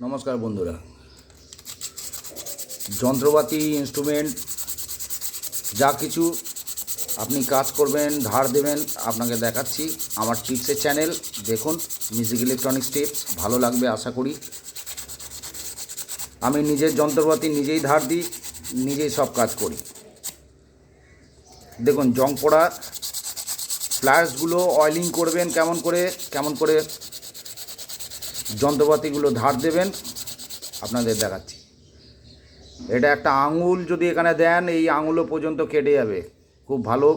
নমস্কার বন্ধুরা, যন্ত্রপাতি ইনস্ট্রুমেন্ট যা কিছু আপনি কাজ করবেন, ধার দেবেন, আপনাকে দেখাচ্ছি আমার টিপসের চ্যানেল। দেখুন মিউজিক ইলেকট্রনিক্স টিপস, ভালো লাগবে আশা করি। আমি নিজের যন্ত্রপাতি নিজেই ধার দিই, নিজেই সব কাজ করি। দেখুন জং পড়া প্লায়ার্সগুলো অয়েলিং করবেন কেমন করে যন্ত্রপাতিগুলো ধার দেবেন আপনাদের দেখাচ্ছি। এটা একটা আঙুল যদি এখানে দেন, এই আঙুলও পর্যন্ত কেটে যাবে। খুব ভালো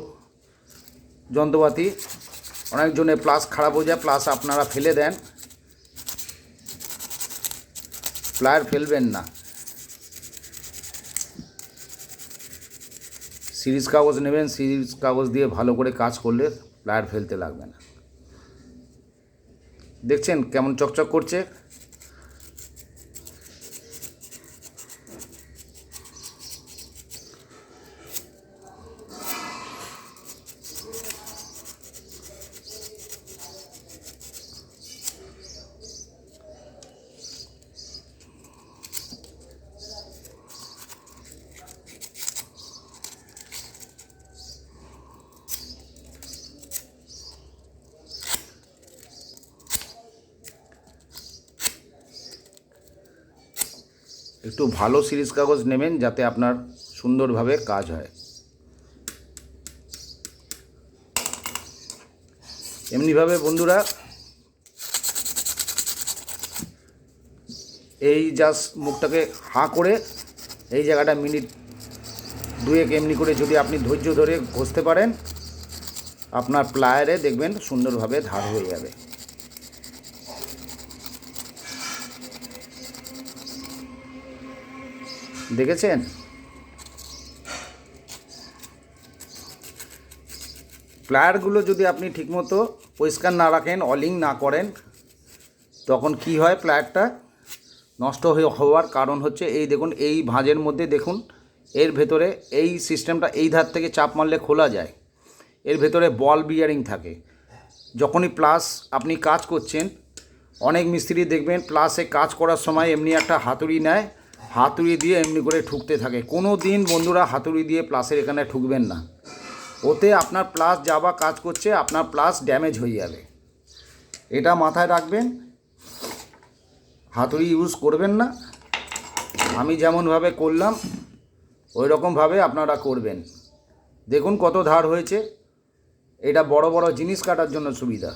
যন্ত্রপাতি। অনেকজনের প্লাস খারাপ হয়ে যায়, প্লাস আপনারা ফেলে দেন, প্লায়ার ফেলবেন না। সিরিজ কাগজ নেবেন, সিরিজ কাগজ দিয়ে ভালো করে কাজ করলে প্লায়ার ফেলতে লাগবে না। দেখছেন কেমন চকচক করছে। একটু ভালো সিরিজ কাগজ নেবেন যাতে আপনার সুন্দরভাবে কাজ হয়। এমনিভাবে বন্ধুরা এই জাস্ট মুখটাকে হাঁ করে এই জায়গাটা মিনিট দুয়েক এমনি করে যদি আপনি ধৈর্য ধরে ঘষতে পারেন, আপনার প্লায়ারে দেখবেন সুন্দরভাবে ধার হয়ে যাবে। দেখেছেন? প্লায়ারগুলো যদি আপনি ঠিকমতো পরিষ্কার না রাখেন, অয়েলিং না করেন, তখন কি হয়, প্লায়ারটা নষ্ট হওয়ার কারণ হচ্ছে এই দেখুন, এই ভাঁজের মধ্যে দেখুন, এর ভেতরে এই সিস্টেমটা এই ধার থেকে চাপ মারলে খোলা যায়। এর ভেতরে বল বিয়ারিং থাকে। যখনই প্লাস আপনি কাজ করছেন, অনেক মিস্ত্রি দেখবেন প্লাসে কাজ করার সময় এমনি একটা হাতুড়ি নেয়, হাতুড়ি দিয়ে এমনি করে ঠুকতে থাকে। কোনো দিন বন্ধুরা হাতুড়ি দিয়ে প্লাসের এখানে ঠুকবেন না। ওতে আপনার প্লাস যাবা কাজ করছে, আপনার প্লাস ড্যামেজ হয়ে যাবে। এটা মাথায় রাখবেন, হাতুড়ি ইউজ করবেন না। আমি যেমনভাবে করলাম ওই রকমভাবে আপনারা করবেন। দেখুন কত ধার হয়েছে। এটা বড় বড় জিনিস কাটার জন্য সুবিধা।